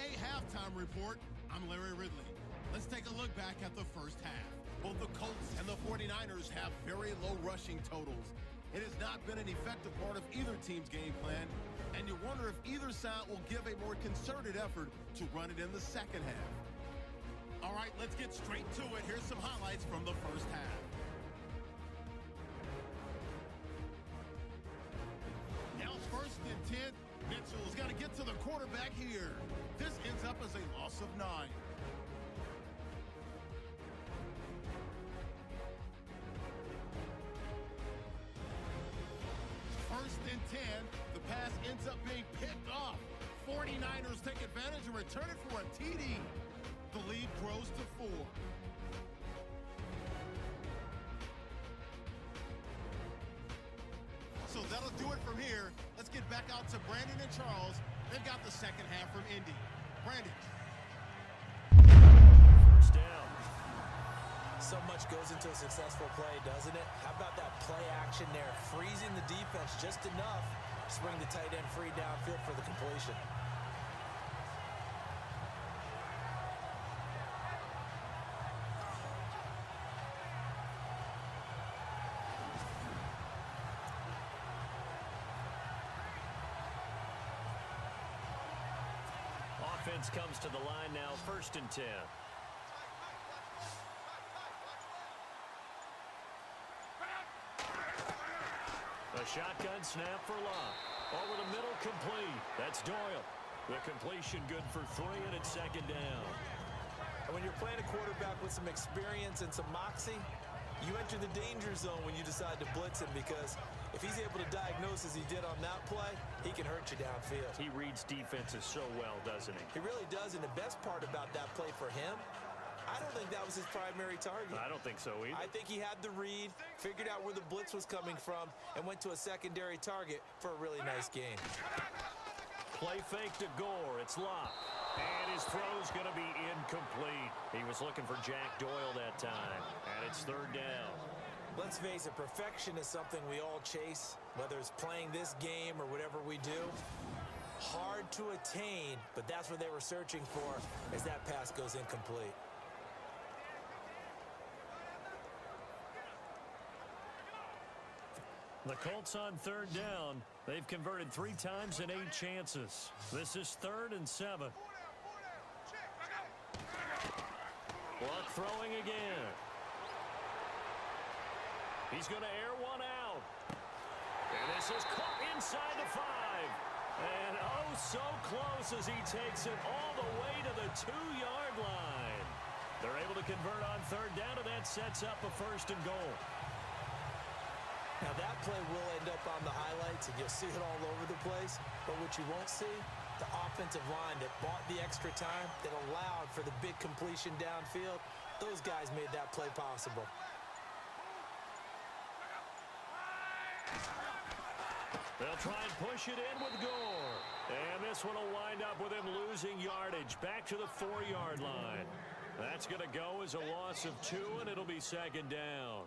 NBA halftime report. I'm Larry Ridley. Let's take a look back at the first half. Both the Colts and the 49ers have very low rushing totals. It has not been an effective part of either team's game plan, and you wonder if either side will give a more concerted effort to run it in the second half. All right, let's get straight to it. Here's some highlights from the first half. Now first and 10. Mitchell's got to get to the quarterback here. This ends up as a loss of 9. First and 10. The pass ends up being picked off. 49ers take advantage and return it for a TD. The lead grows to 4. So that'll do it from here. Let's get back out to Brandon and Charles. They've got the second half from Indy. Brandon. First down. So much goes into a successful play, doesn't it? How about that play action there? Freezing the defense just enough to bring the tight end free downfield for the completion. Offense comes to the line now, first and 10. A shotgun snap for Locke. Over the middle, complete. That's Doyle. The completion good for 3, and it's second down. And when you're playing a quarterback with some experience and some moxie, you enter the danger zone when you decide to blitz him, because if he's able to diagnose as he did on that play, he can hurt you downfield. He reads defenses so well, doesn't he? He really does, and the best part about that play for him, I don't think that was his primary target. I don't think so either. I think he had the read, figured out where the blitz was coming from, and went to a secondary target for a really nice gain. Play fake to Gore. It's Locke. And his throw's going to be incomplete. He was looking for Jack Doyle that time. And it's third down. Let's face it, perfection is something we all chase, whether it's playing this game or whatever we do. Hard to attain, but that's what they were searching for as that pass goes incomplete. The Colts on third down. They've converted 3 times in 8 chances. This is 3rd and 7. Luck throwing again. He's going to air one out. And this is caught inside the 5. And oh, so close as he takes it all the way to the 2-yard line. They're able to convert on third down, and that sets up a 1st and goal. Now that play will end up on the highlights, and you'll see it all over the place. But what you won't see, the offensive line that bought the extra time, that allowed for the big completion downfield, those guys made that play possible. They'll try and push it in with Gore. And this one will wind up with him losing yardage back to the 4-yard line. That's going to go as a loss of 2, and it'll be second down.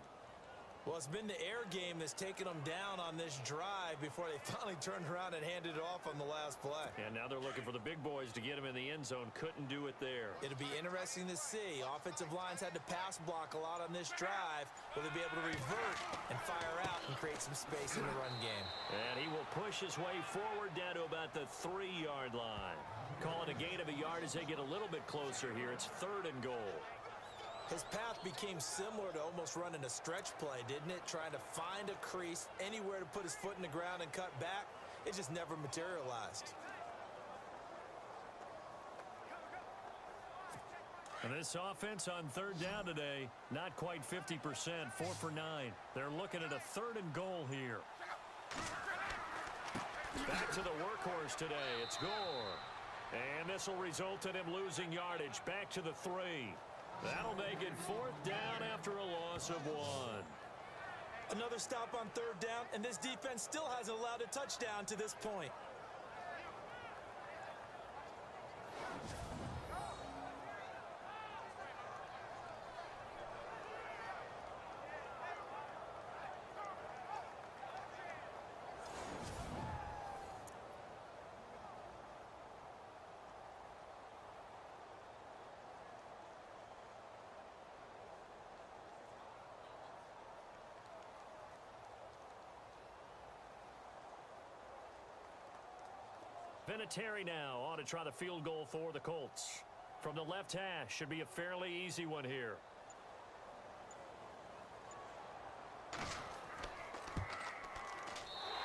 Well, it's been the air game that's taken them down on this drive before they finally turned around and handed it off on the last play. And now they're looking for the big boys to get him in the end zone. Couldn't do it there. It'll be interesting to see. Offensive lines had to pass block a lot on this drive. Will they be able to revert and fire out and create some space in the run game? And he will push his way forward down to about the 3-yard line. Calling a gain of a yard as they get a little bit closer here. It's 3rd and goal. His path became similar to almost running a stretch play, didn't it? Trying to find a crease, anywhere to put his foot in the ground and cut back. It just never materialized. And this offense on third down today, not quite 50%, 4 for 9. They're looking at a 3rd and goal here. Back to the workhorse today. It's Gore. And this will result in him losing yardage. Back to the 3. That'll make it 4th down after a loss of 1. Another stop on third down, and this defense still hasn't allowed a touchdown to this point. Vinatieri now on to try the field goal for the Colts. From the left hash, should be a fairly easy one here.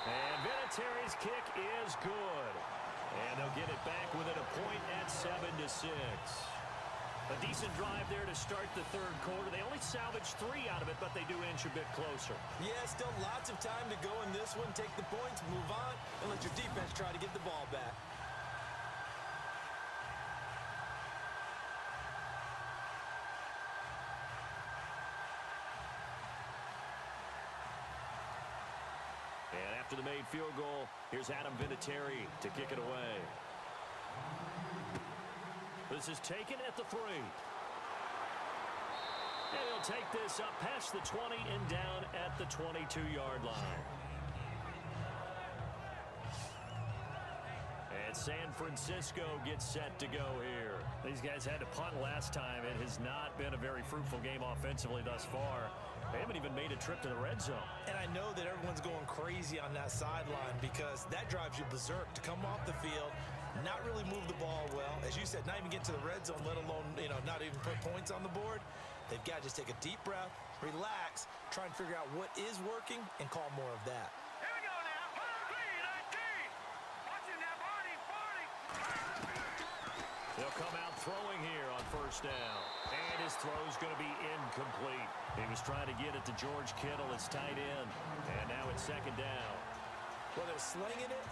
And Vinatieri's kick is good. And they'll get it back within a point at 7-6. A decent drive there to start the third quarter. They only salvaged 3 out of it, but they do inch a bit closer. Yeah, still lots of time to go in this one. Take the points, move on, and let your defense try to get the ball back. And after the made field goal, here's Adam Vinatieri to kick it away. This is taken at the 3. And he'll take this up past the 20 and down at the 22-yard line. And San Francisco gets set to go here. These guys had to punt last time. It has not been a very fruitful game offensively thus far. They haven't even made a trip to the red zone. And I know that everyone's going crazy on that sideline because that drives you berserk to come off the field, not really move the ball well. As you said, not even get to the red zone, let alone, not even put points on the board. They've got to just take a deep breath, relax, try and figure out what is working, and call more of that. Here we go now. 3-19. Watching that body. They'll come out throwing here on first down. And his throw's going to be incomplete. He was trying to get it to George Kittle, his tight end. And now it's second down. Well, they're slinging it.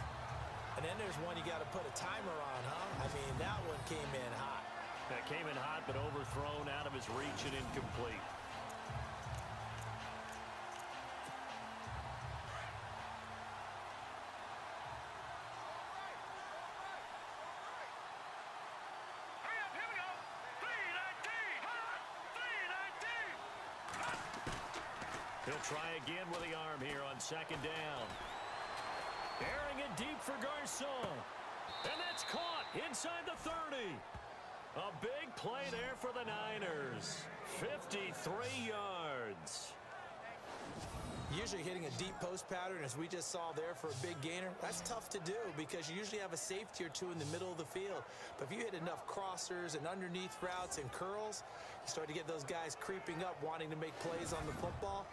And then there's one you got to put a timer on, huh? I mean, that one came in hot. That came in hot, but overthrown out of his reach and incomplete. Hurry up, here we go. 3-19. He'll try again with the arm here on second down. Airing it deep for Garcon. And that's caught inside the 30. A big play there for the Niners. 53 yards. Usually hitting a deep post pattern, as we just saw there for a big gainer, that's tough to do because you usually have a safety or two in the middle of the field. But if you hit enough crossers and underneath routes and curls, you start to get those guys creeping up, wanting to make plays on the football.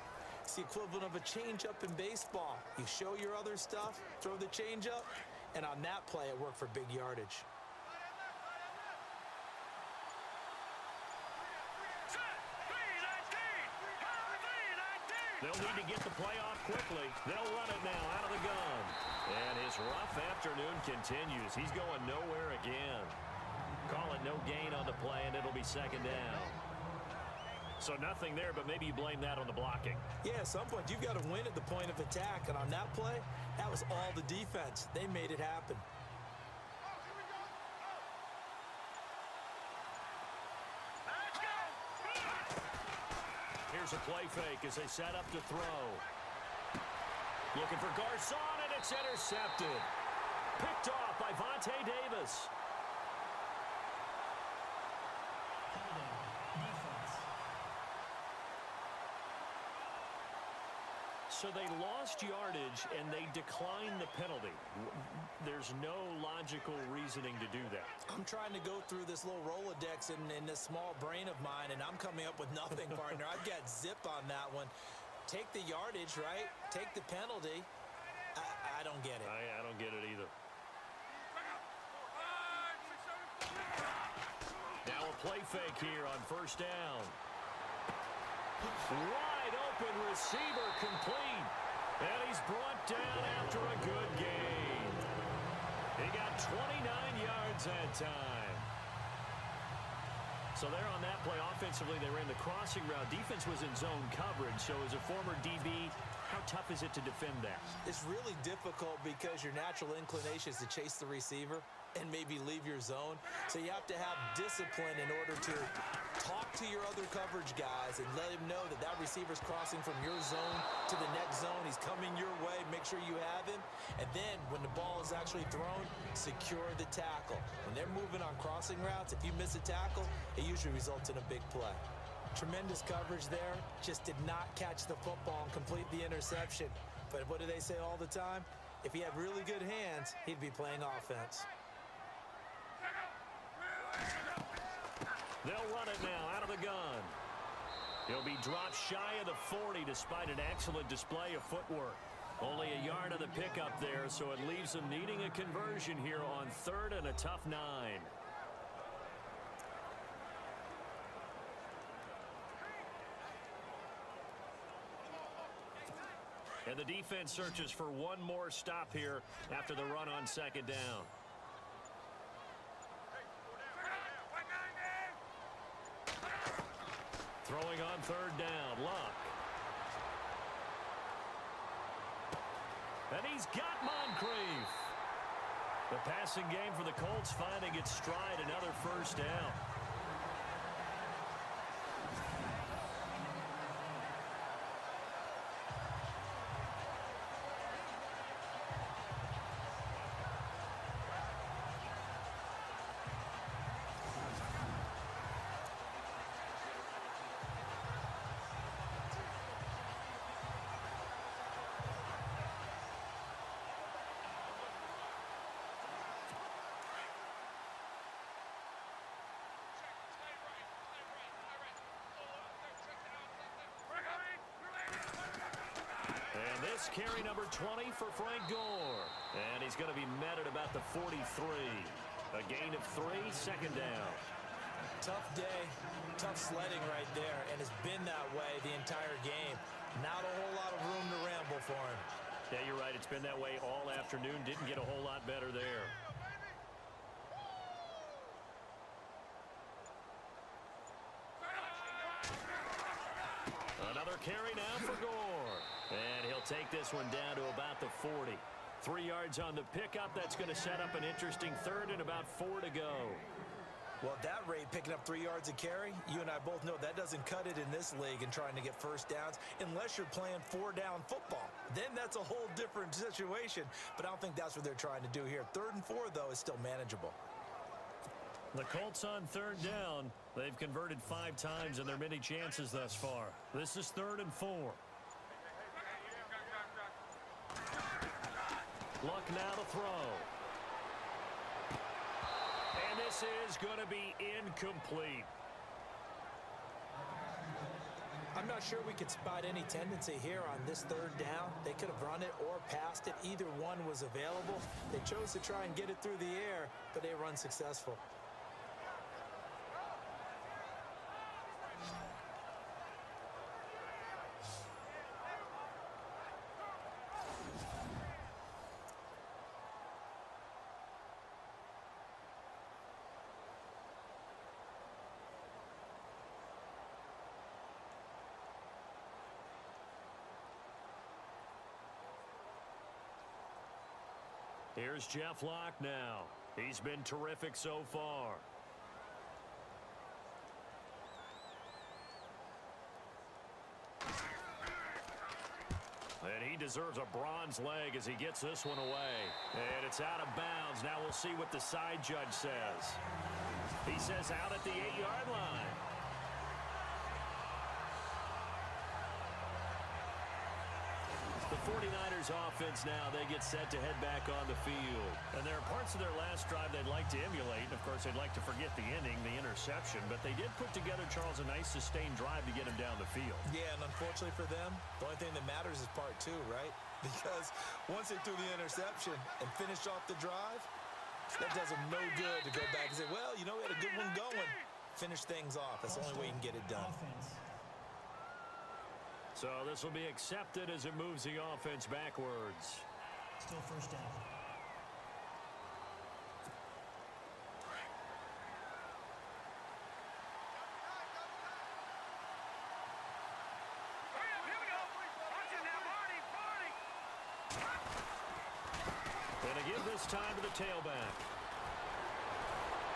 It's the equivalent of a changeup in baseball. You show your other stuff, throw the changeup, and on that play, it worked for big yardage. They'll need to get the play off quickly. They'll run it now out of the gun. And his rough afternoon continues. He's going nowhere again. Call it no gain on the play, and it'll be second down. So nothing there, but maybe you blame that on the blocking. Yeah, at some point, you've got to win at the point of attack. And on that play, that was all the defense. They made it happen. Here's a play fake as they set up to throw. Looking for Garcon, and it's intercepted. Picked off by Vontae Davis. So they lost yardage, and they declined the penalty. There's no logical reasoning to do that. I'm trying to go through this little Rolodex in this small brain of mine, and I'm coming up with nothing, partner. I've got zip on that one. Take the yardage, right? Take the penalty. I don't get it. I don't get it either. Now a play fake here on first down. Wide open receiver complete. And he's brought down after a good gain. He got 29 yards that time. So there on that play, offensively, they ran the crossing route. Defense was in zone coverage. So as a former DB, how tough is it to defend that? It's really difficult because your natural inclination is to chase the receiver and maybe leave your zone. So you have to have discipline in order to talk to your other coverage guys and let him know that that receiver's crossing from your zone to the next zone. He's coming your way. Make sure you have him. And then when the ball is actually thrown, secure the tackle. When they're moving on crossing routes, if you miss a tackle, it usually results in a big play. Tremendous coverage there. Just did not catch the football and complete the interception. But what do they say all the time? If he had really good hands, he'd be playing offense. They'll run it now out of the gun. He'll be dropped shy of the 40 despite an excellent display of footwork. Only a yard of the pickup there, so it leaves them needing a conversion here on 3rd and a tough 9. And the defense searches for one more stop here after the run on 2nd down. Throwing on 3rd down, Luck. And he's got Moncrief. The passing game for the Colts finding its stride, another 1st down. This carry number 20 for Frank Gore. And he's going to be met at about the 43. A gain of 3, 2nd down. Tough day, tough sledding right there, and it's been that way the entire game. Not a whole lot of room to ramble for him. Yeah, you're right. It's been that way all afternoon. Didn't get a whole lot better there. Another carry now for Gore. And he'll take this one down to about the 40. 3 yards on the pickup. That's going to set up an interesting 3rd and about 4 to go. Well, at that rate, picking up 3 yards a carry, you and I both know that doesn't cut it in this league and trying to get 1st downs unless you're playing 4-down football. Then that's a whole different situation, but I don't think that's what they're trying to do here. 3rd and 4, though, is still manageable. The Colts on 3rd down. They've converted 5 times in their many chances thus far. This is 3rd and 4. Luck now to throw. And this is going to be incomplete. I'm not sure we could spot any tendency here on this 3rd down. They could have run it or passed it. Either one was available. They chose to try and get it through the air, but they were unsuccessful. Here's Jeff Locke now. He's been terrific so far. And he deserves a bronze leg as he gets this one away. And it's out of bounds. Now we'll see what the side judge says. He says out at the 8-yard line. The 49ers offense now, they get set to head back on the field. And there are parts of their last drive they'd like to emulate. And, of course, they'd like to forget the inning, the interception. But they did put together, Charles, a nice sustained drive to get him down the field. Yeah, and unfortunately for them, the only thing that matters is part 2, right? Because once they threw the interception and finished off the drive, that does them no good to go back and say, well, you know, we had a good one going. Finish things off. That's the only way you can get it done. So this will be accepted as it moves the offense backwards. Still 1st down. Here we go. Watch it now, Marty. Going to give this time to the tailback.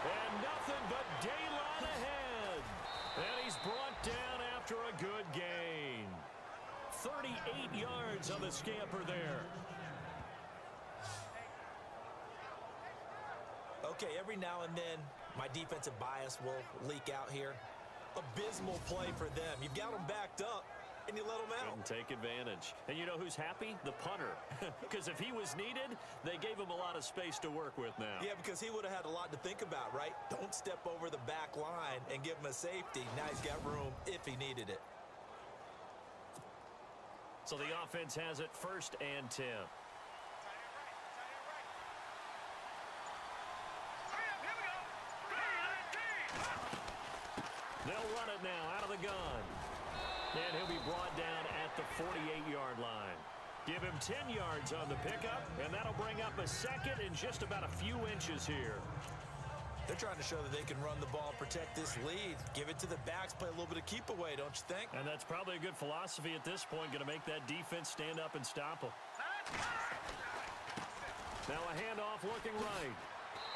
And nothing but daylight ahead. And he's brought down after a good gain. 38 yards on the scamper there. Okay, every now and then, my defensive bias will leak out here. Abysmal play for them. You've got them backed up, and you let them out. Couldn't take advantage. And you know who's happy? The punter. Because if he was needed, they gave him a lot of space to work with now. Yeah, because he would have had a lot to think about, right? Don't step over the back line and give him a safety. Now he's got room if he needed it. So the offense has it 1st and 10. They'll run it now out of the gun. And he'll be brought down at the 48-yard line. Give him 10 yards on the pickup, and that'll bring up a 2nd and just about a few inches here. They're trying to show that they can run the ball, protect this lead. Give it to the backs, play a little bit of keep away, don't you think? And that's probably a good philosophy at this point, going to make that defense stand up and stop them. Now a handoff looking right.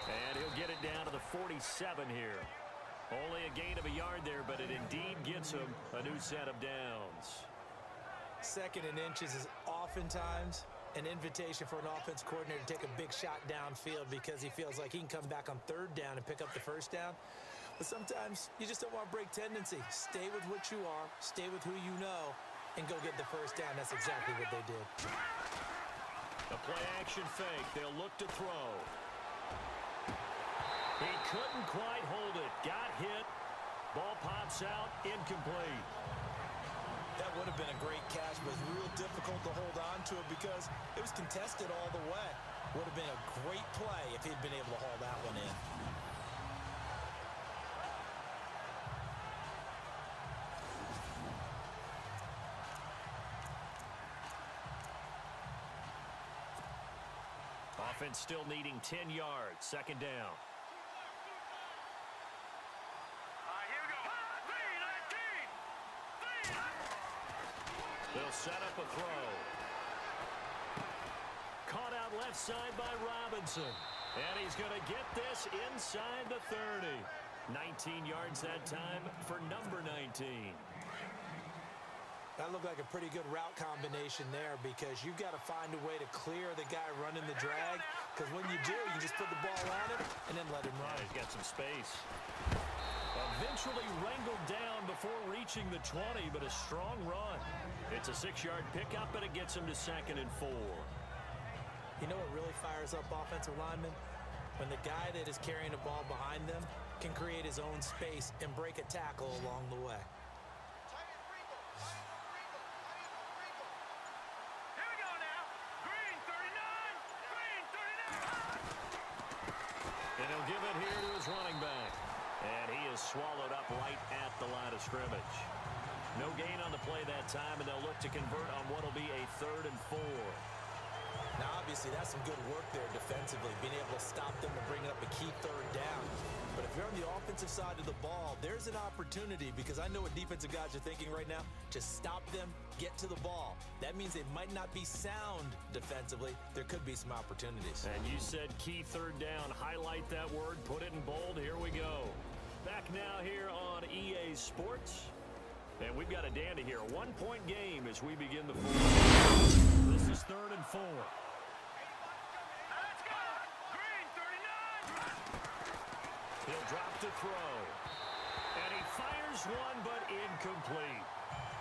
And he'll get it down to the 47 here. Only a gain of a yard there, but it indeed gets him a new set of downs. 2nd and inches is oftentimes an invitation for an offense coordinator to take a big shot downfield because he feels like he can come back on 3rd down and pick up the 1st down. But sometimes you just don't want to break tendency. Stay with what you are, stay with who you know, and go get the 1st down. That's exactly what they did. A play-action fake. They'll look to throw. He couldn't quite hold it. Got hit. Ball pops out. Incomplete. That would have been a great catch, but it's real difficult to hold on to it because it was contested all the way. Would have been a great play if he'd been able to haul that one in. Offense still needing 10 yards. 2nd down. They'll set up a throw. Caught out left side by Robinson. And he's going to get this inside the 30. 19 yards that time for number 19. That looked like a pretty good route combination there because you've got to find a way to clear the guy running the drag. Because when you do, you just put the ball on him and then let him run. Yeah, he's got some space. Eventually wrangled down before reaching the 20, but a strong run. It's a 6-yard pickup, and it gets him to 2nd and 4. You know what really fires up offensive linemen? When the guy that is carrying the ball behind them can create his own space and break a tackle along the way. Here we go now. Green 39. Green 39. And he'll give it here to his running back. And he is swallowed up right at the line of scrimmage. No gain on the play that time, and they'll look to convert on what will be a 3rd and 4. Now, obviously, that's some good work there defensively, being able to stop them and bring up a key 3rd down. But if you're on the offensive side of the ball, there's an opportunity because I know what defensive guys are thinking right now. Just stop them, get to the ball. That means they might not be sound defensively. There could be some opportunities. And you said key 3rd down. Highlight that word. Put it in bold. Here we go. Back now here on EA Sports. And we've got a dandy here. A 1-point game as we begin the 4th. This is 3rd and 4. Let's go. Green 39. He'll drop to throw. And he fires one, but incomplete.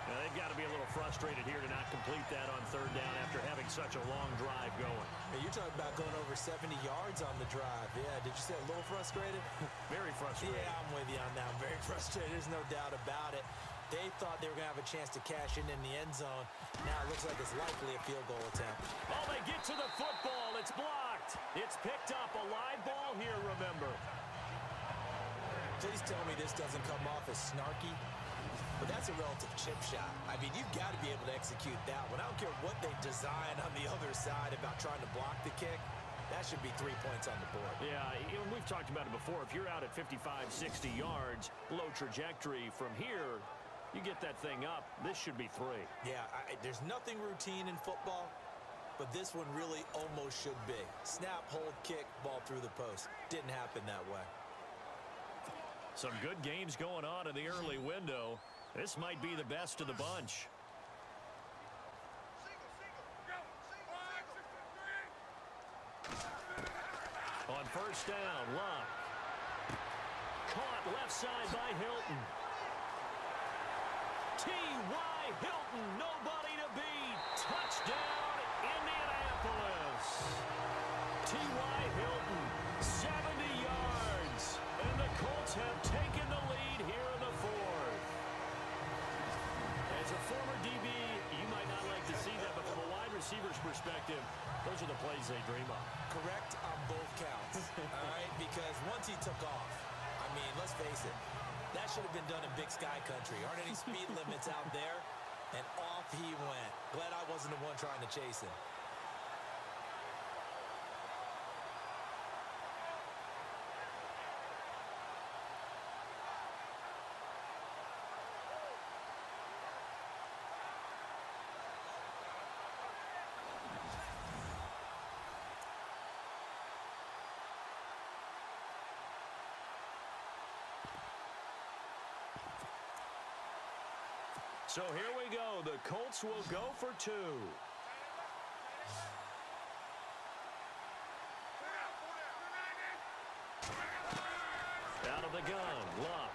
Now, they've got to be a little frustrated here to not complete that on 3rd down after having such a long drive going. Hey, you're talking about going over 70 yards on the drive. Yeah, did you say a little frustrated? Very frustrated. Yeah, I'm with you on that. I'm very frustrated. There's no doubt about it. They thought they were going to have a chance to cash in the end zone. Now it looks like it's likely a field goal attempt. Oh, they get to the football. It's blocked. It's picked up. A live ball here, remember. Please tell me this doesn't come off as snarky. But that's a relative chip shot. I mean, you've got to be able to execute that one. I don't care what they design on the other side about trying to block the kick. That should be 3 points on the board. Yeah, we've talked about it before. If you're out at 55, 60 yards, low trajectory from here, you get that thing up, this should be 3. Yeah, there's nothing routine in football, but this one really almost should be. Snap, hold, kick, ball through the post. Didn't happen that way. Some good games going on in the early window. This might be the best of the bunch. On 1st down, Luck. Caught left side by Hilton. T.Y. Hilton, nobody to beat. Touchdown, Indianapolis. T.Y. Hilton, 70 yards. And the Colts have taken the lead here in the fourth. As a former DB, you might not like to see that, but from a wide receiver's perspective, those are the plays they dream of. Correct on both counts, all right? Because once he took off, I mean, let's face it, that should have been done in Big Sky Country. Aren't any speed limits out there? And off he went. Glad I wasn't the one trying to chase him. So here we go. The Colts will go for two. Out of the gun, Luck.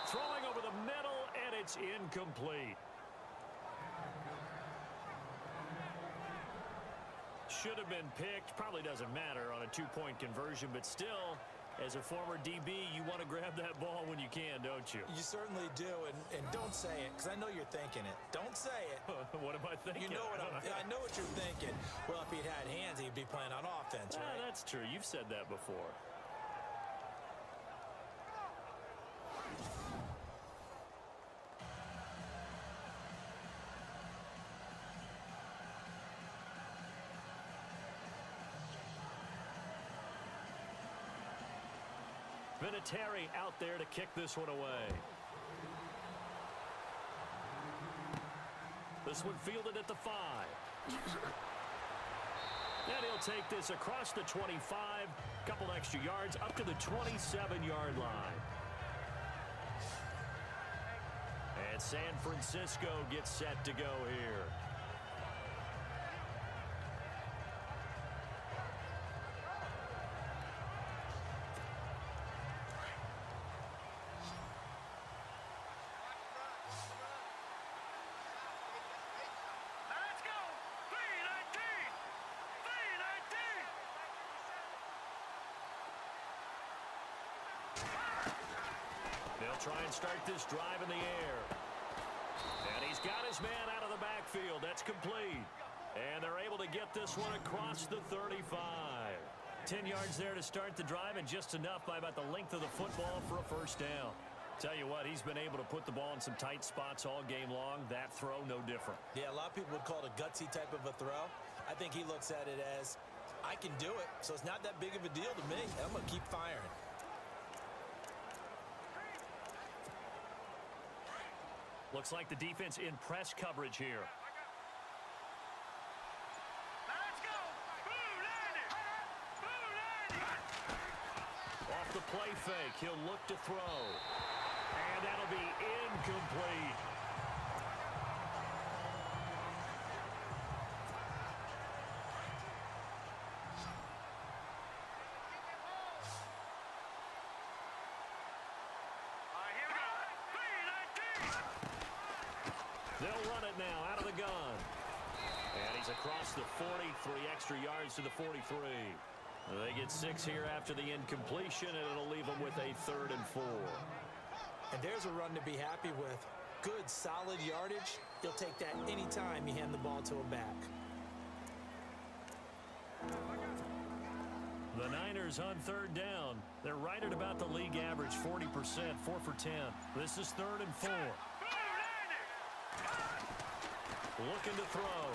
Throwing over the middle, and it's incomplete. Should have been picked. Probably doesn't matter on a two-point conversion, but still, as a former DB, you want to grab that ball when you can, don't you? You certainly do, and don't say it, because I know you're thinking it. Don't say it. What am I thinking? You know what I know what you're thinking. Well, if he'd had hands, he'd be playing on offense, right? That's true. You've said that before. Vinatieri out there to kick this one away. This one fielded at the 5. And he'll take this across the 25. Couple extra yards up to the 27-yard line. And San Francisco gets set to go here. They'll try and start this drive in the air. And he's got his man out of the backfield. That's complete. And they're able to get this one across the 35. 10 yards there to start the drive, and just enough by about the length of the football for a first down. Tell you what, he's been able to put the ball in some tight spots all game long. That throw, no different. Yeah, a lot of people would call it a gutsy type of a throw. I think he looks at it as, I can do it, so it's not that big of a deal to me. I'm going to keep firing. Looks like the defense in press coverage here. Let's go! Off the play fake, he'll look to throw. And that'll be incomplete. They'll run it now out of the gun. And he's across the 40, 3 extra yards to the 43. They get 6 here after the incompletion, and it'll leave them with a 3rd and 4. And there's a run to be happy with. Good, solid yardage. You'll take that anytime you hand the ball to a back. The Niners on 3rd down. They're right at about the league average, 40%, 4 for 10. This is 3rd and 4. Looking to throw.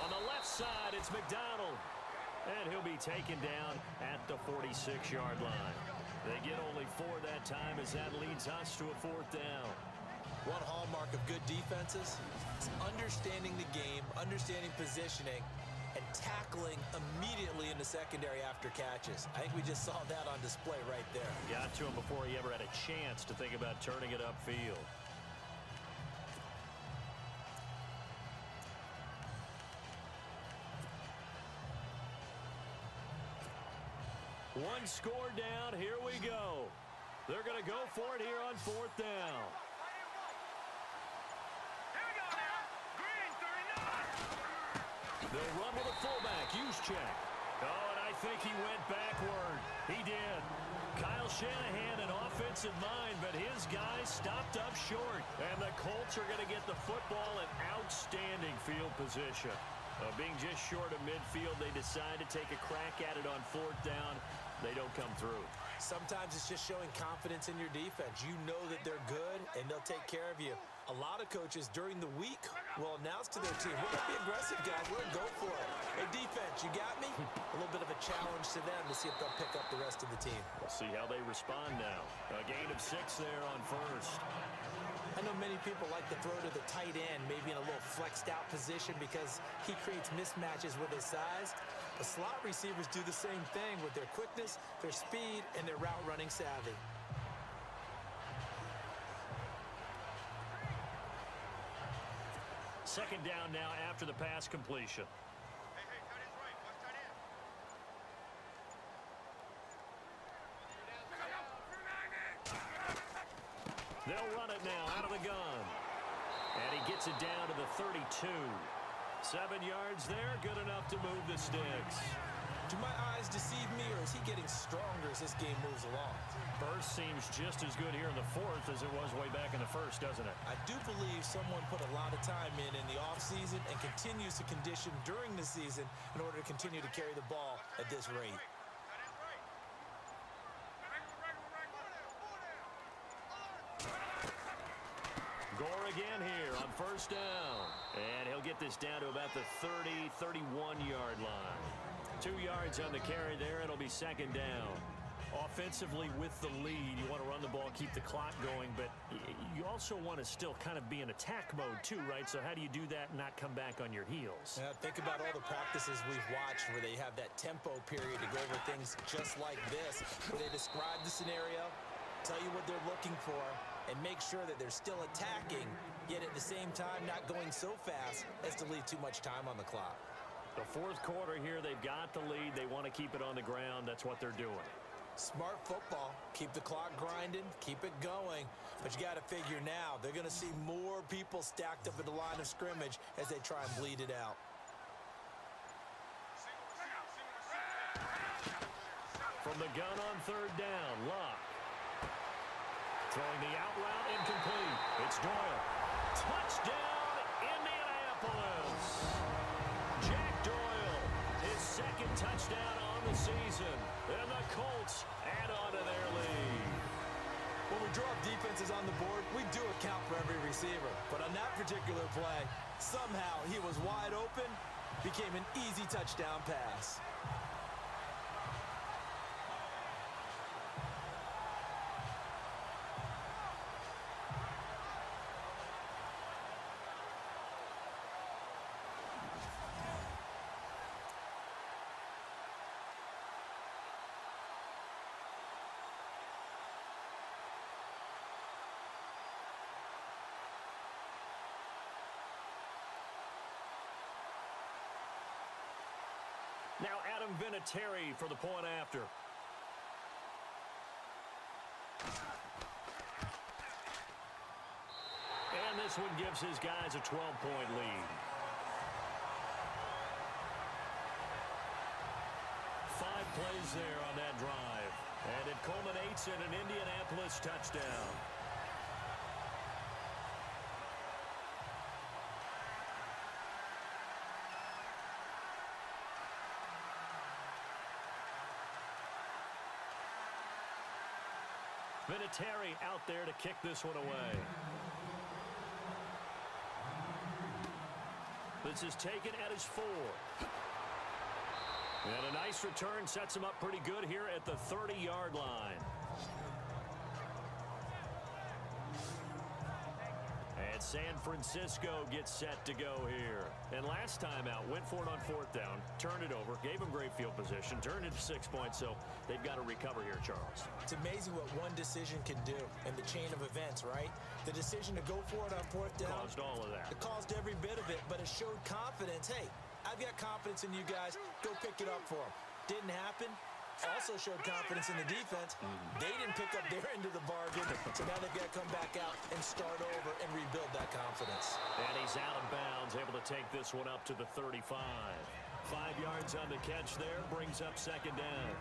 On the left side, it's McDonald. And he'll be taken down at the 46-yard line. They get only 4 that time as that leads us to a 4th down. One hallmark of good defenses is understanding the game, understanding positioning, and tackling immediately in the secondary after catches. I think we just saw that on display right there. Got to him before he ever had a chance to think about turning it upfield. One score down. Here we go. They're going to go for it here on 4th down. Here we go now. Green, 39. They'll run with a fullback. Use check. Oh, and I think he went backward. He did. Kyle Shanahan, an offensive mind, but his guys stopped up short. And the Colts are going to get the football in outstanding field position. Being just short of midfield, they decide to take a crack at it on 4th down. They don't come through. Sometimes it's just showing confidence in your defense. You know that they're good, and they'll take care of you. A lot of coaches during the week will announce to their team, we're going to be aggressive, guys. We're going to go for it. Hey, defense, you got me? A little bit of a challenge to them to see if they'll pick up the rest of the team. We'll see how they respond now. A gain of 6 there on 1st. I know many people like to throw to the tight end, maybe in a little flexed out position because he creates mismatches with his size. The slot receivers do the same thing with their quickness, their speed, and their route running savvy. Second down now after the pass completion. Hey, tight end's right. Watch tight end. They'll run it now out of the gun. And he gets it down to the 32. 7 yards there, good enough to move the sticks. Do my eyes deceive me, or is he getting stronger as this game moves along? First seems just as good here in the 4th as it was way back in the 1st, doesn't it? I do believe someone put a lot of time in the offseason and continues to condition during the season in order to continue to carry the ball at this rate. Tight end's right. Gore again here on 1st down. And he'll get this down to about the 30, 31-yard line. 2 yards on the carry there. It'll be 2nd down. Offensively with the lead, you want to run the ball, keep the clock going, but you also want to still kind of be in attack mode too, right? So how do you do that and not come back on your heels? Yeah, think about all the practices we've watched where they have that tempo period to go over things just like this, where they describe the scenario, tell you what they're looking for, and make sure that they're still attacking, yet at the same time not going so fast as to leave too much time on the clock. The 4th quarter here, they've got the lead. They want to keep it on the ground. That's what they're doing. Smart football. Keep the clock grinding, keep it going. But you got to figure now, they're going to see more people stacked up at the line of scrimmage as they try and bleed it out. From the gun on 3rd down, Locke. Throwing the out route, incomplete. It's Doyle. Touchdown, Indianapolis. Jack Doyle, his 2nd touchdown on the season. And the Colts add on to their lead. When we draw up defenses on the board, we do account for every receiver. But on that particular play, somehow he was wide open, became an easy touchdown pass. Now Adam Vinatieri for the point after. And this one gives his guys a 12-point lead. 5 plays there on that drive. And it culminates in an Indianapolis touchdown. Vinatieri out there to kick this one away. This is taken at his 4. And a nice return sets him up pretty good here at the 30-yard line. And San Francisco gets set to go here. And last time out, went for it on 4th down, turned it over, gave him great field position, turned it to 6 points, so they've got to recover here, Charles. It's amazing what one decision can do in the chain of events, right? The decision to go for it on 4th down. Caused all of that. It caused every bit of it, but it showed confidence. Hey, I've got confidence in you guys. Go pick it up for them. Didn't happen. also showed confidence in the defense. They didn't pick up their end of the bargain, so now they've got to come back out and start over and rebuild that confidence. And he's out of bounds, able to take this one up to the 35. 5 yards on the catch there, brings up second down.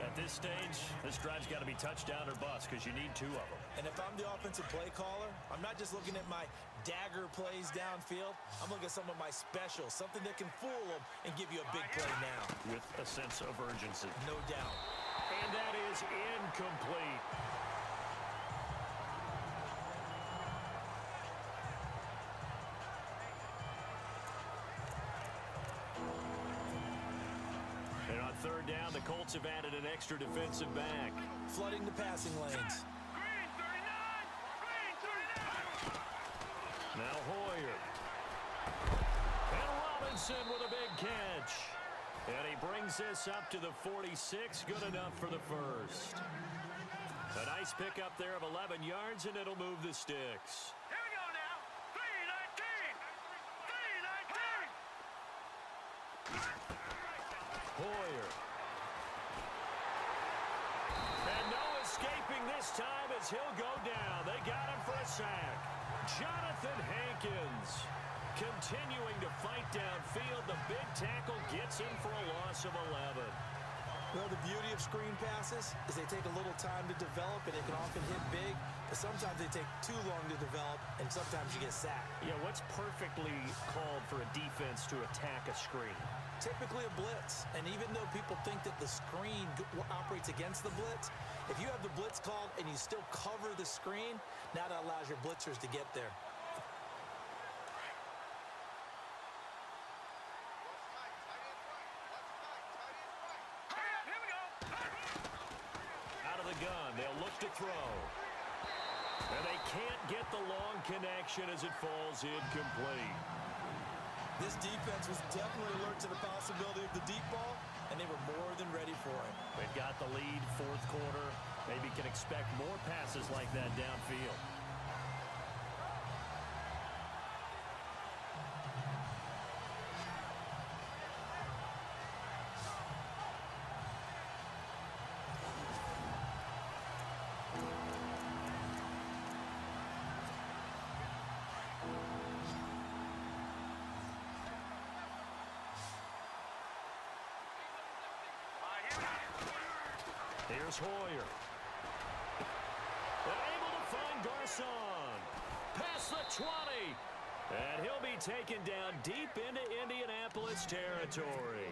At this stage, this drive's got to be touchdown or bust because you need 2 of them. And if I'm the offensive play caller, I'm not just looking at my dagger plays downfield. I'm looking at some of my specials, something that can fool them and give you a big play now. With a sense of urgency. No doubt. And that is incomplete. And on third down, the Colts have added an extra defensive back. Flooding the passing lanes. Green 39! Green 39! Now Hoyer. And Robinson with a big catch. And he brings this up to the 46. Good enough for the first. A nice pickup there of 11 yards, and it'll move the sticks. Here we go now. 3-19! 3-19! Hoyer. And no escaping this time as he'll go down. They got him for a sack. Jonathan Hankins continuing to fight downfield. The big tackle gets him for a loss of 11. Well, the beauty of screen passes is they take a little time to develop, and it can often hit big, but sometimes they take too long to develop, and sometimes you get sacked. Yeah, what's perfectly called for a defense to attack a screen? Typically a blitz, and even though people think that the screen operates against the blitz, if you have the blitz called and you still cover the screen, now that allows your blitzers to get there. Gun. They'll look to throw. And they can't get the long connection as it falls incomplete. This defense was definitely alert to the possibility of the deep ball, and they were more than ready for it. They've got the lead, fourth quarter. Maybe can expect more passes like that downfield. Here's Hoyer. They're able to find Garcon. Past the 20. And he'll be taken down deep into Indianapolis territory.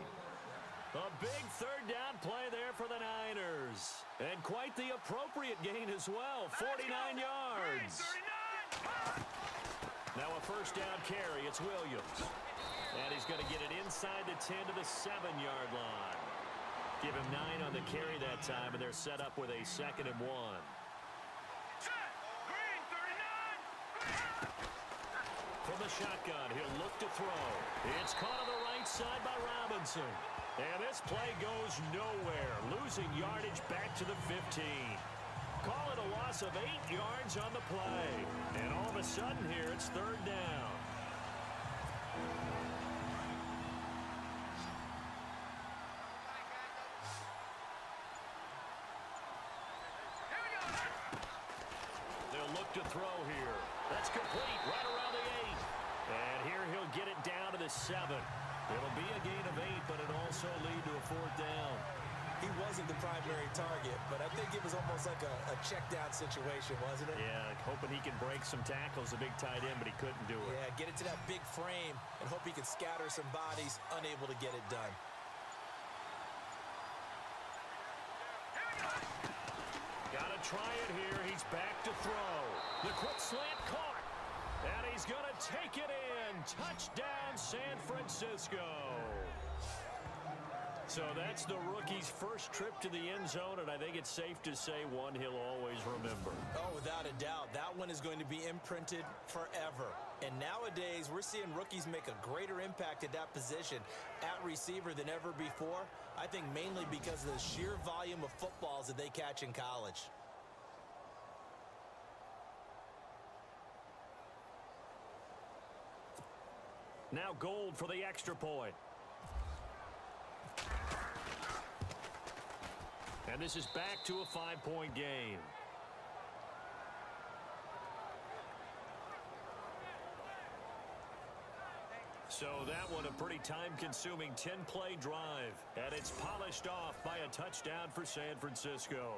A big third down play there for the Niners. And quite the appropriate gain as well. 49 yards. Now a first down carry. It's Williams. And he's going to get it inside the 10 to the 7-yard line. Give him 9 on the carry that time, and they're set up with a 2nd and 1. From the shotgun, he'll look to throw. It's caught on the right side by Robinson. And this play goes nowhere, losing yardage back to the 15. Call it a loss of 8 yards on the play. And all of a sudden here, it's third down. To throw here. That's complete right around the 8. And here he'll get it down to the 7. It'll be a gain of 8, but it also lead to a fourth down. He wasn't the primary target, but I think it was almost like a check down situation, wasn't it? Yeah, hoping he can break some tackles, a big tight end, but he couldn't do it. Yeah, get it to that big frame and hope he can scatter some bodies, unable to get it done. Gotta try it here. He's back to throw. The quick slant caught. And he's gonna take it in. Touchdown, San Francisco. So that's the rookie's first trip to the end zone, and I think it's safe to say one he'll always remember. Oh, without a doubt. That one is going to be imprinted forever. And nowadays, we're seeing rookies make a greater impact at that position at receiver than ever before. I think mainly because of the sheer volume of footballs that they catch in college. Now Gold for the extra point. And this is back to a 5-point game. So that one a pretty time-consuming 10-play drive. And it's polished off by a touchdown for San Francisco.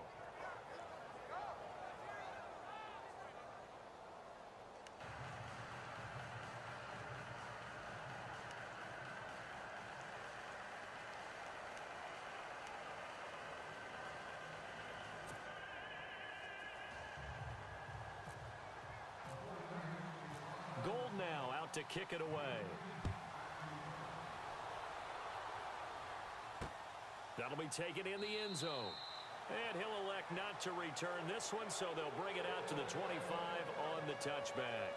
Gold now out to kick it away. That'll be taken in the end zone. And he'll elect not to return this one, so they'll bring it out to the 25 on the touchback.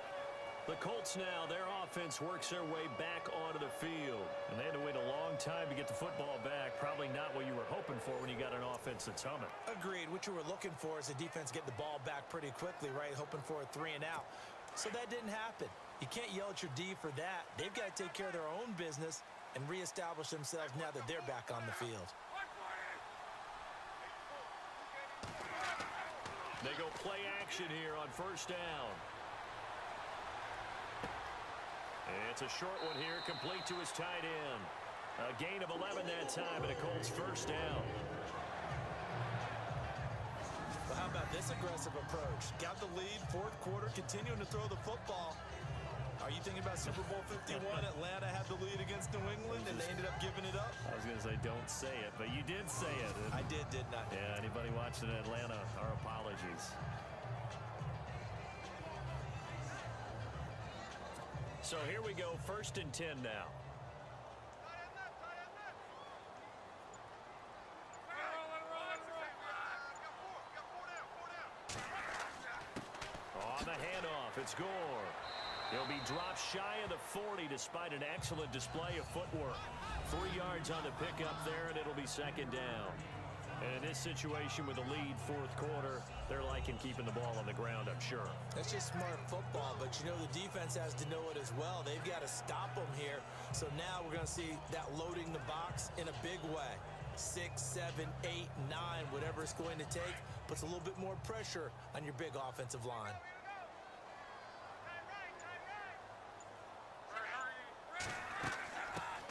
The Colts now, their offense works their way back onto the field. And they had to wait a long time to get the football back. Probably not what you were hoping for when you got an offense that's humming. Agreed. What you were looking for is the defense getting the ball back pretty quickly, right? Hoping for a 3-and-out. So that didn't happen. You can't yell at your D for that. They've got to take care of their own business and reestablish themselves now that they're back on the field. They go play action here on first down. And it's a short one here, complete to his tight end. A gain of 11 that time, and a Colts first down. Well, how about this aggressive approach? Got the lead, fourth quarter, continuing to throw the football. Are you thinking about Super Bowl 51? Atlanta had the lead against New England, and they ended up giving it up? I was going to say, don't say it, but you did say it. I did, didn't I? Yeah, anybody watching Atlanta, our apologies. So here we go, 1st and 10 now. On the handoff, it's Gore. He'll be dropped shy of the 40 despite an excellent display of footwork. 3 yards on the pickup there, and it'll be 2nd down. And in this situation with the lead, fourth quarter, they're liking keeping the ball on the ground, I'm sure. That's just smart football, but you know the defense has to know it as well. They've got to stop them here. So now we're going to see that loading the box in a big way. 6, 7, 8, 9, whatever it's going to take, puts a little bit more pressure on your big offensive line.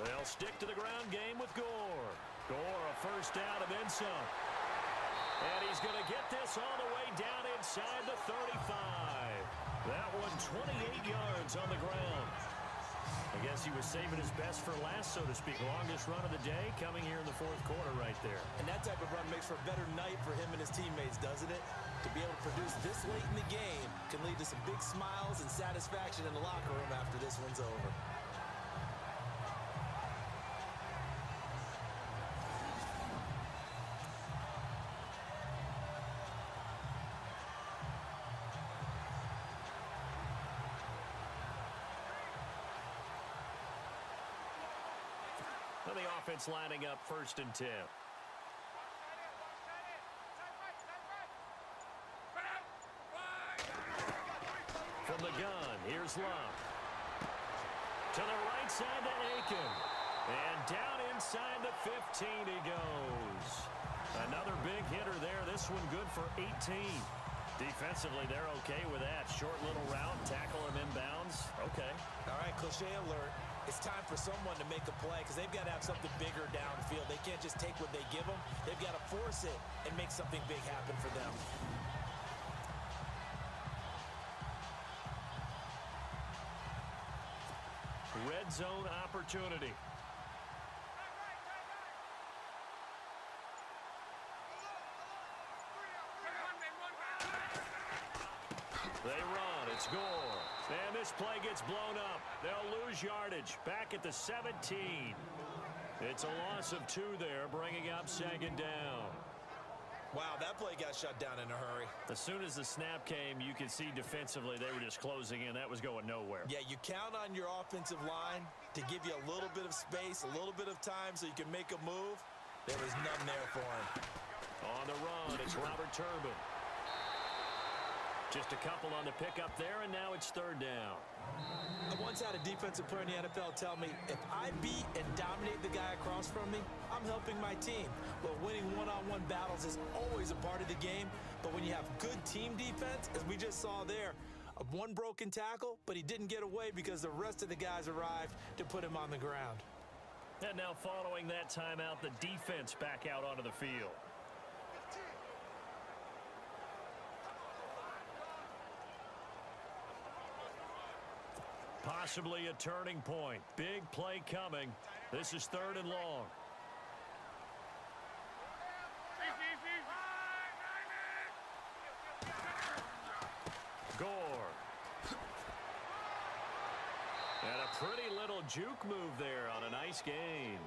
They'll stick to the ground game with Gore. Gore, a first down and then some. And he's going to get this all the way down inside the 35. That one 28 yards on the ground. I guess he was saving his best for last, so to speak. Longest run of the day coming here in the fourth quarter right there. And that type of run makes for a better night for him and his teammates, doesn't it? To be able to produce this late in the game can lead to some big smiles and satisfaction in the locker room after this one's over. The offense lining up 1st and 10. From the gun, here's Love. To the right side to Aiken. And down inside the 15 he goes. Another big hitter there. This one good for 18. Defensively, they're okay with that. Short little route, tackle him inbounds. Okay. All right, cliche alert. It's time for someone to make a play because they've got to have something bigger downfield. They can't just take what they give them. They've got to force it and make something big happen for them. Red zone opportunity. They run. It's Gore. And this play gets blown up. They'll lose yardage. Back at the 17. It's a loss of 2 there, bringing up 2nd down. Wow, that play got shut down in a hurry. As soon as the snap came, you could see defensively they were just closing in. That was going nowhere. Yeah, you count on your offensive line to give you a little bit of space, a little bit of time so you can make a move. There was none there for him. On the run, it's Robert Turbin. Just a couple on the pickup there, and now it's 3rd down. I once had a defensive player in the NFL tell me, if I beat and dominate the guy across across from me, I'm helping my team. But winning one-on-one battles is always a part of the game. But when you have good team defense, as we just saw there, one broken tackle, but he didn't get away because the rest of the guys arrived to put him on the ground. And now following that timeout, the defense back out onto the field. Possibly a turning point. Big play coming. This is 3rd and long. Gore. And a pretty little juke move there on a nice gain.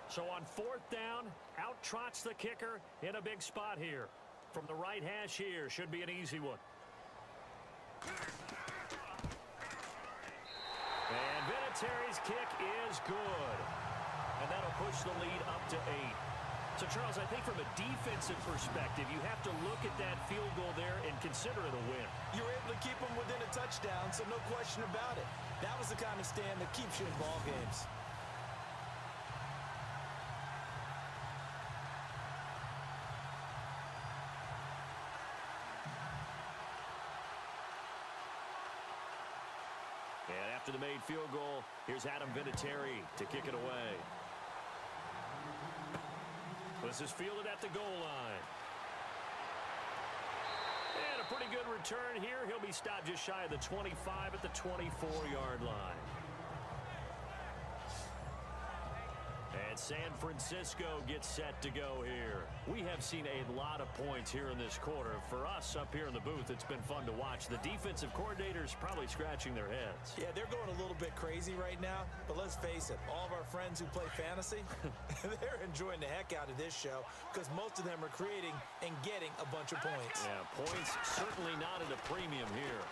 So on 4th down, out trots the kicker in a big spot here. From the right hash here, should be an easy one. And Vinatieri's kick is good. And that'll push the lead up to 8. So, Charles, I think from a defensive perspective, you have to look at that field goal there and consider it a win. You're able to keep them within a touchdown, so no question about it. That was the kind of stand that keeps you in ball games. And after the made field goal, here's Adam Vinatieri to kick it away. This is fielded at the goal line. And a pretty good return here. He'll be stopped just shy of the 25 at the 24-yard line. And San Francisco gets set to go here. We have seen a lot of points here in this quarter. For us up here in the booth, it's been fun to watch. The defensive coordinators probably scratching their heads. Yeah, they're going a little bit crazy right now, but let's face it, all of our friends who play fantasy, they're enjoying the heck out of this show because most of them are creating and getting a bunch of points. Yeah, points certainly not at a premium here.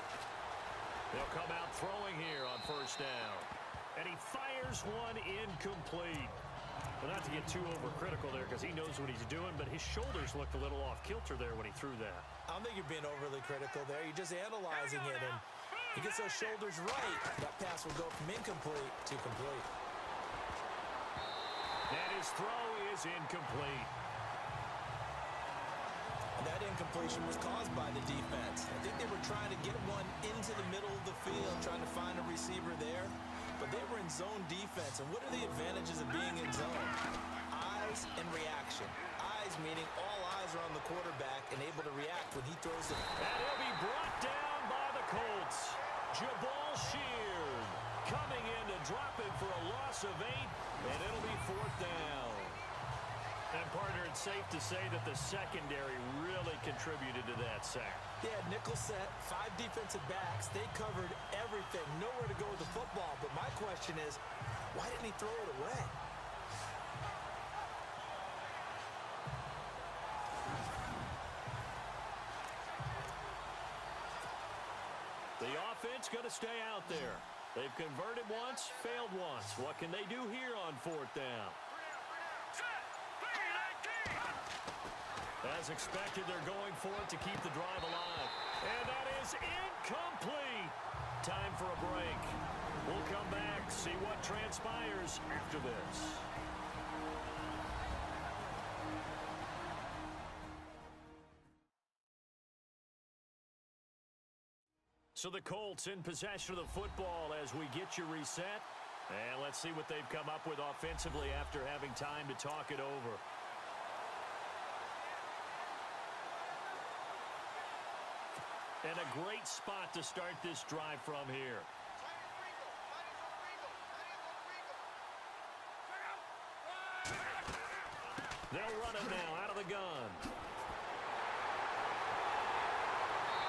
They'll come out throwing here on 1st down. And he fires one incomplete. Well, not to get too overcritical there because he knows what he's doing, but his shoulders looked a little off kilter there when he threw that. I don't think you're being overly critical there. You're just analyzing it, and he gets those shoulders right. That pass will go from incomplete to complete. And his throw is incomplete. That incompletion was caused by the defense. I think they were trying to get one into the middle of the field, trying to find a receiver there. But they were in zone defense. And what are the advantages of being in zone? Eyes and reaction. Eyes meaning all eyes are on the quarterback and able to react when he throws it. And he'll be brought down by the Colts. Jabal Sheard coming in to drop it for a loss of 8. And it'll be 4th down. And, partner, it's safe to say that the secondary really contributed to that sack. They had nickel set, 5 defensive backs. They covered everything. Nowhere to go with the football. But my question is, why didn't he throw it away? The offense going to stay out there. They've converted once, failed once. What can they do here on 4th down? As expected, they're going for it to keep the drive alive. And that is incomplete. Time for a break. We'll come back, see what transpires after this. So the Colts in possession of the football as we get you reset. And let's see what they've come up with offensively after having time to talk it over. And a great spot to start this drive from here. They'll run it now out of the gun.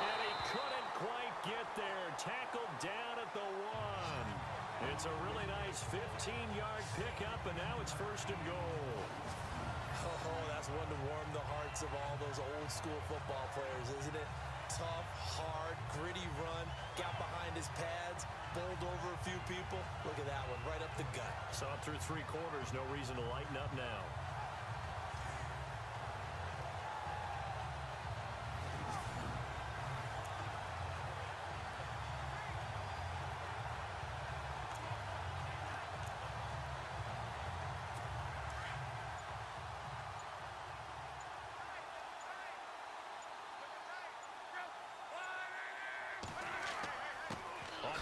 And he couldn't quite get there. Tackled down at the 1. It's a really nice 15-yard pickup, and now it's 1st and goal. Oh, that's one to warm the hearts of all those old-school football players, isn't it? people. Look at that one, right up the gut. Saw it through 3 quarters. No reason to lighten up now.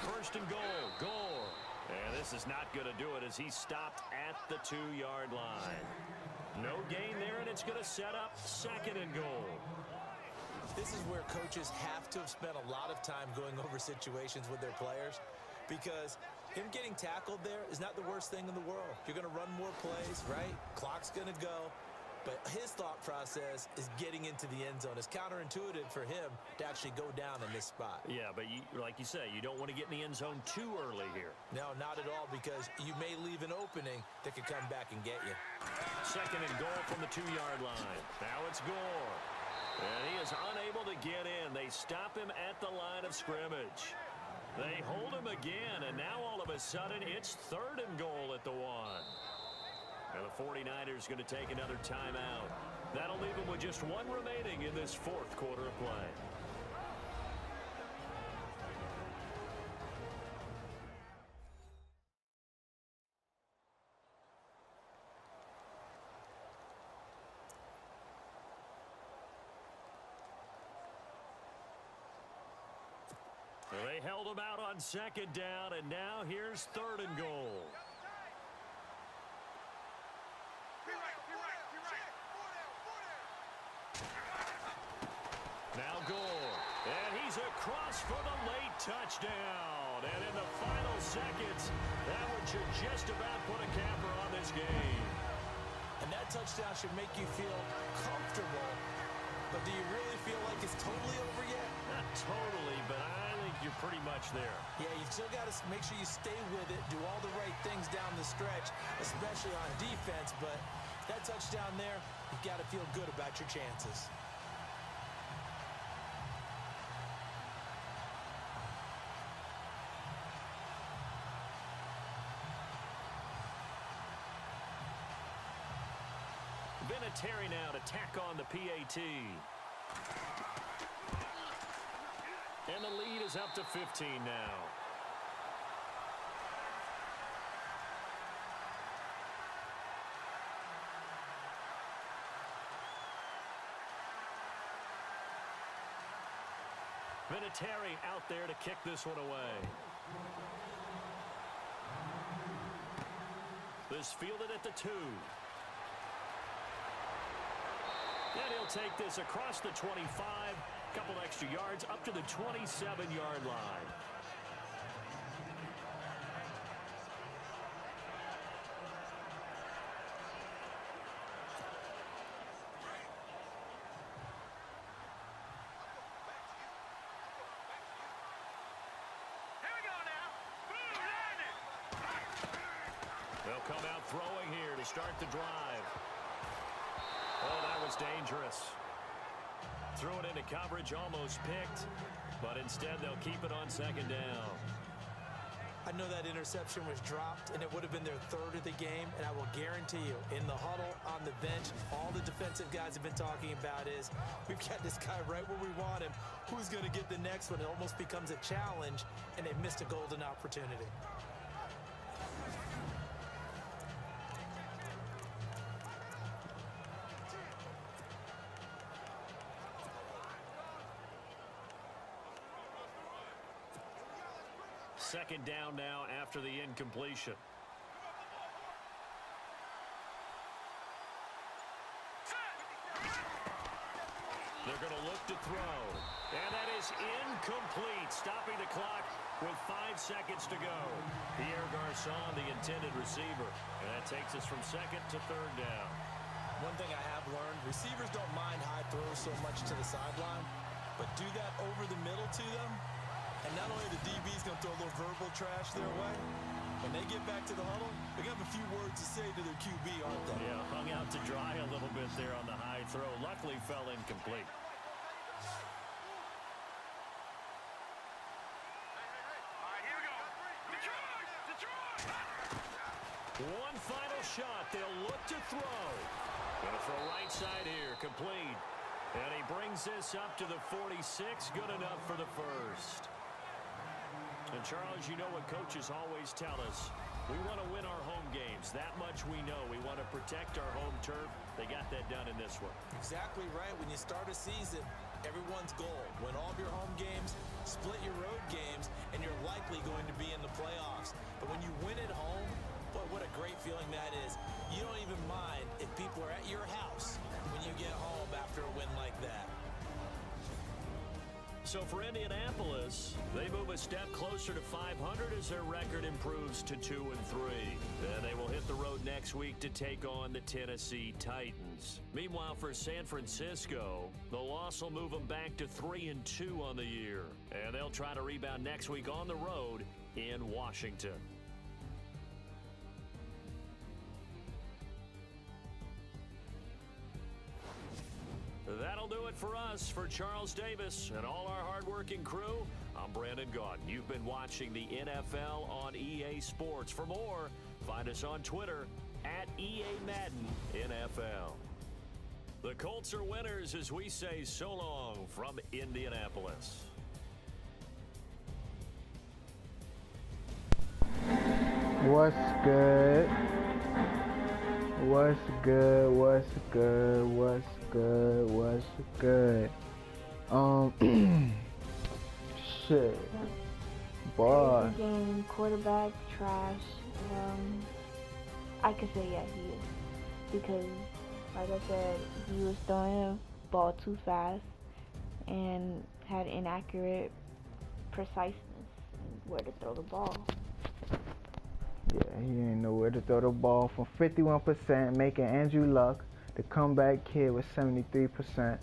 First and goal, Gore. And this is not going to do it as he stopped at the 2-yard line. No gain there, and it's going to set up 2nd and goal. This is where coaches have to have spent a lot of time going over situations with their players, because him getting tackled there is not the worst thing in the world. You're going to run more plays, right? Clock's going to go. But his thought process is getting into the end zone. It's counterintuitive for him to actually go down in this spot. Yeah, but like you say, you don't want to get in the end zone too early here. No, not at all, because you may leave an opening that could come back and get you. 2nd and goal from the 2-yard line. Now it's Gore. And he is unable to get in. They stop him at the line of scrimmage. They hold him again, and now all of a sudden it's 3rd and goal at the 1. And the 49ers going to take another timeout. That'll leave them with just 1 remaining in this 4th quarter of play. They held him out on 2nd down, and now here's 3rd and goal. Now Gore, and he's across for the late touchdown. And in the final seconds, that one should just about put a capper on this game. And that touchdown should make you feel comfortable. But do you really feel like it's totally over yet? Not totally, but I think you're pretty much there. Yeah, you've still got to make sure you stay with it, do all the right things down the stretch, especially on defense. But that touchdown there, you've got to feel good about your chances. Terry now to tack on the PAT. And the lead is up to 15 now. Vinatieri out there to kick this one away. This fielded at the 2. And he'll take this across the 25, couple extra yards up to the 27-yard line. Here we go now. They'll come out throwing here to start the drive. Oh, that was dangerous. Threw it into coverage, almost picked, but instead they'll keep it on 2nd down. I know that interception was dropped, and it would have been their 3rd of the game, and I will guarantee you, in the huddle, on the bench, all the defensive guys have been talking about is, we've got this guy right where we want him. Who's going to get the next one? It almost becomes a challenge, and they missed a golden opportunity. Second down now after the incompletion. They're going to look to throw. And that is incomplete, stopping the clock with 5 seconds to go. Pierre Garçon, the intended receiver. And that takes us from 2nd to 3rd down. One thing I have learned, receivers don't mind high throws so much to the sideline, but do that over the middle to them, and not only the DB's going to throw a little verbal trash their way, when they get back to the huddle, they're going to have a few words to say to their QB, aren't they? Yeah, hung out to dry a little bit there on the high throw. Luckily fell incomplete. All right, here we go. The charge! One final shot. They'll look to throw. Gonna throw right side here. Complete. And he brings this up to the 46. Good enough for the first. And, Charles, you know what coaches always tell us. We want to win our home games. That much we know. We want to protect our home turf. They got that done in this one. Exactly right. When you start a season, everyone's goal: win all of your home games, split your road games, and you're likely going to be in the playoffs. But when you win at home, boy, what a great feeling that is. You don't even mind if people are at your house when you get home after a win like that. So for Indianapolis, they move a step closer to 500 as their record improves to 2-3. Then they will hit the road next week to take on the Tennessee Titans. Meanwhile, for San Francisco, the loss will move them back to 3-2 on the year. And they'll try to rebound next week on the road in Washington. That'll do it for us. For Charles Davis and all our hardworking crew, I'm Brandon Gaudin. You've been watching the NFL on EA Sports. For more, find us on Twitter at EA Madden NFL. The Colts are winners as we say so long from Indianapolis. What's good? What's good? What's good? What's good? What's good? Shit. Boy. Game quarterback trash. I could say yeah, he is, because like I said, he was throwing the ball too fast and had inaccurate preciseness in where to throw the ball. Yeah, he didn't know where to throw the ball from 51%, making Andrew Luck, the comeback kid, with 73%.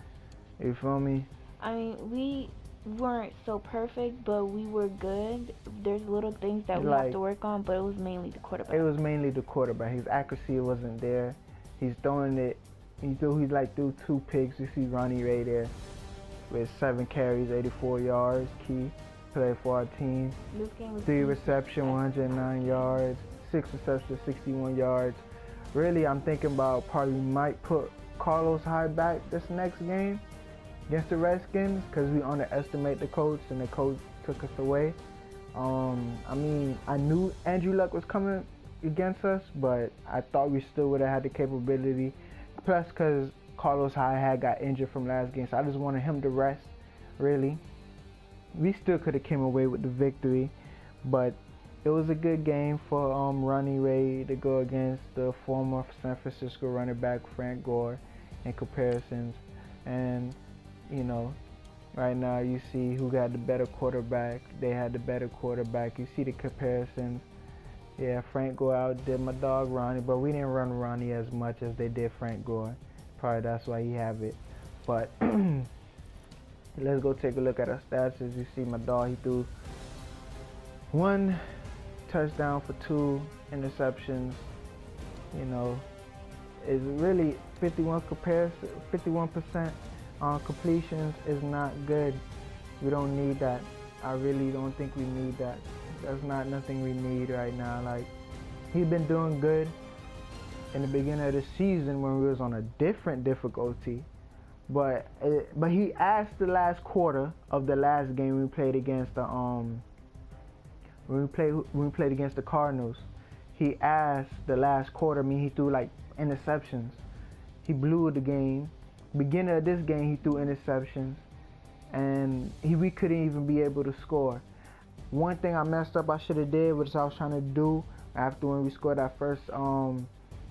You feel me? I mean, we weren't so perfect, but we were good. There's little things that we have to work on, but it was mainly the quarterback. It was mainly the quarterback. His accuracy wasn't there. He's throwing it. He threw 2 picks. You see Ronnie right there with 7 carries, 84 yards. Key play for our team. This game was 3 receptions, 109 yards. 6 receptions, 61 yards. Really, I'm thinking about probably might put Carlos Hyde back this next game against the Redskins, because we underestimate the coach and the coach took us away. I mean, I knew Andrew Luck was coming against us, but I thought we still would have had the capability. Plus, because Carlos Hyde had got injured from last game, so I just wanted him to rest, really. We still could have came away with the victory, but it was a good game for Ronnie Ray to go against the former San Francisco running back Frank Gore in comparisons. And, you know, right now you see who got the better quarterback. They had the better quarterback. You see the comparisons. Yeah, Frank Gore outdid my dog Ronnie, but we didn't run Ronnie as much as they did Frank Gore. Probably that's why he have it. But let's go take a look at our stats. As you see, my dog, he threw 1 touchdown for 2 interceptions. You know, it's really 51% on completions is not good. We don't need that. I really don't think we need that. That's not nothing we need right now. Like, he's been doing good in the beginning of the season when we was on a different difficulty. But he asked the last quarter of the last game we played against the when we played against the Cardinals. He asked the last quarter. I mean, he threw like interceptions. He blew the game. Beginning of this game, he threw interceptions, and we couldn't even be able to score. One thing I messed up, I should have did, which I was trying to do after when we scored that first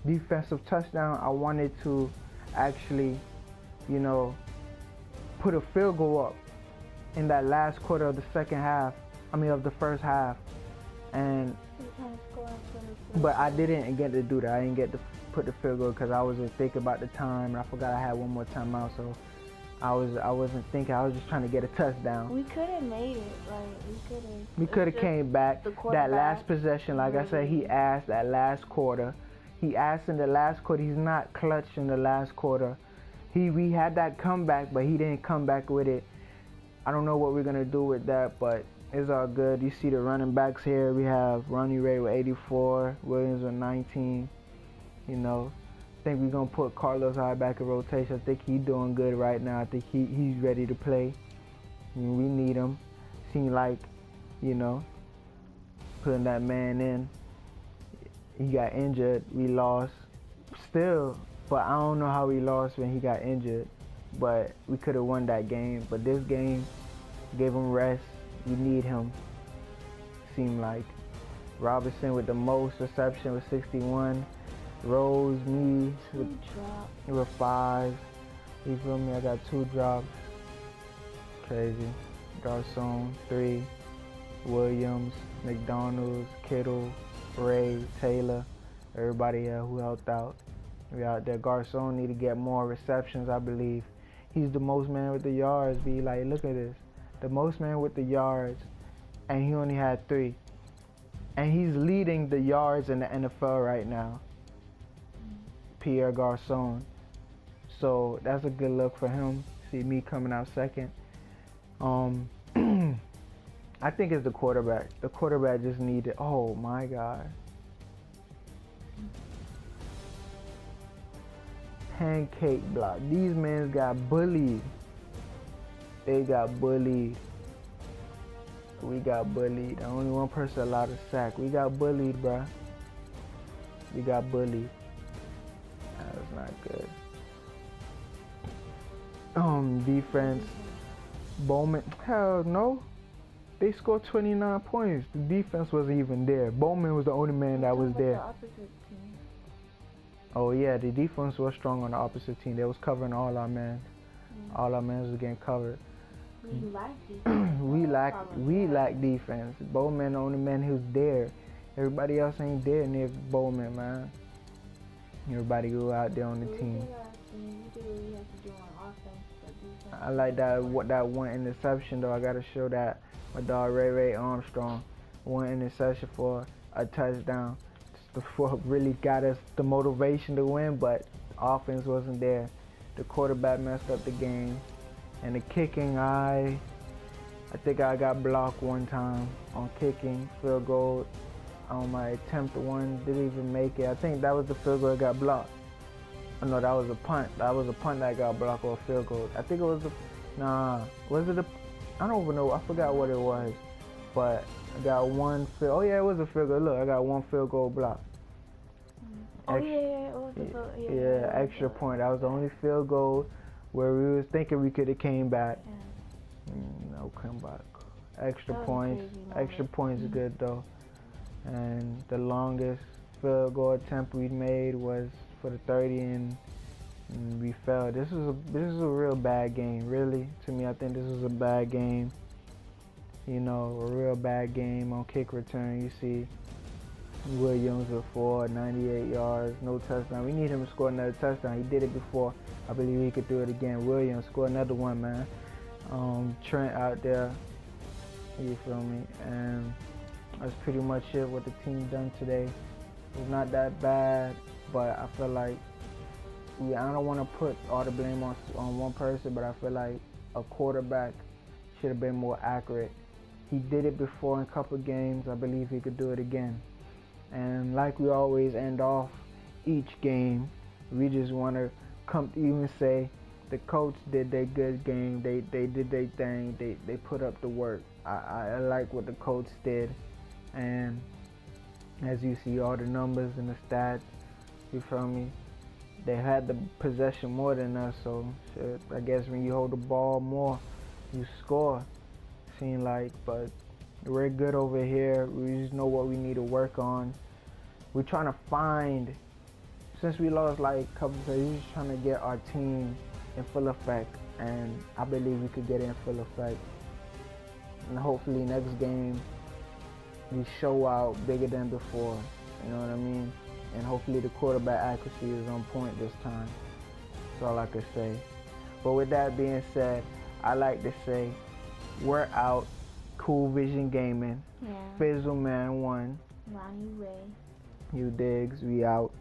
defensive touchdown. I wanted to actually, you know, put a field goal up in that last quarter of the of the first half. And but I didn't get to do that. I didn't get to put the field goal because I wasn't thinking about the time, and I forgot I had one more timeout, so I wasn't thinking. I was just trying to get a touchdown. We could have made it. We could have came back. That last possession, like I said, he asked that last quarter. He asked in the last quarter. He's not clutch in the last quarter. We had that comeback, but he didn't come back with it. I don't know what we're gonna do with that, but it's all good. You see the running backs here. We have Ronnie with 84, Williams with 19. You know, I think we're going to put Carlos Hyde back in rotation. I think he's doing good right now. I think he's ready to play. I mean, we need him. Seem like, you know, putting that man in. He got injured. We lost. Still, but I don't know how we lost when he got injured. But we could have won that game. But this game gave him rest. We need him. Seemed like Robinson with the most reception with 61. Rose, me with 5. You feel me? I got 2 drops. Crazy. Garcon 3. Williams, McDonald's, Kittle, Ray, Taylor, everybody who helped out. We out there. Garcon need to get more receptions, I believe. He's the most man with the yards. Be like, look at this. The most man with the yards, and he only had 3. And he's leading the yards in the NFL right now. Pierre Garcon. So that's a good look for him. See me coming out second. I think it's the quarterback. The quarterback just needed, oh my God. Pancake block. These men got bullied. They got bullied. We got bullied. Only one person allowed to sack. We got bullied, bruh. We got bullied. That was not good. Defense. Bowman. Hell no. They scored 29 points. The defense wasn't even there. Bowman was the only man that was there. Oh yeah, the defense was strong on the opposite team. They was covering all our men. All our men was getting covered. We lack defense. Bowman the only man who's there. Everybody else ain't there near Bowman, man. Everybody go out there on the team. I like that one interception though. I gotta show that my dog Ray Armstrong. One interception for a touchdown. What really got us the motivation to win, but offense wasn't there. The quarterback messed up the game. And the kicking, I think I got blocked one time on kicking, field goal. On my attempt one, didn't even make it. I think that was the field goal that got blocked. Oh, no, that was a punt. That was a punt that got blocked or a field goal. I think it was was it I don't even know. I forgot what it was. But I got one field. Oh yeah, it was a field goal. Look, I got one field goal block. Extra point. That was the only field goal where we was thinking we could have came back. No comeback. Extra points. Extra points is good though. And the longest field goal attempt we made was for the 30, and we fell. This is a real bad game, really. To me, I think this was a bad game. You know, a real bad game on kick return. You see Williams with 4, 98 yards, no touchdown. We need him to score another touchdown. He did it before. I believe he could do it again. Williams scored another one, man. Trent out there. You feel me? And that's pretty much it what the team done today. It's not that bad, but I feel like I don't want to put all the blame on one person, but I feel like a quarterback should have been more accurate. He did it before in a couple of games. I believe he could do it again. And like we always end off each game, we just want to come to you and say the coach did their good game. They did their thing. They put up the work. I like what the coach did. And as you see all the numbers and the stats, you feel me? They had the possession more than us, so shit, I guess when you hold the ball more, you score. Seem like, but we're good over here. We just know what we need to work on. We're trying to find, since we lost like a couple plays, we're just trying to get our team in full effect, and I believe we could get it in full effect. And hopefully next game we show out bigger than before. You know what I mean? And hopefully the quarterback accuracy is on point this time. That's all I could say. But with that being said, I like to say we're out. Cool Vision Gaming. Yeah. Fizzle Man 1. Ronnie Ray. You digs. We out.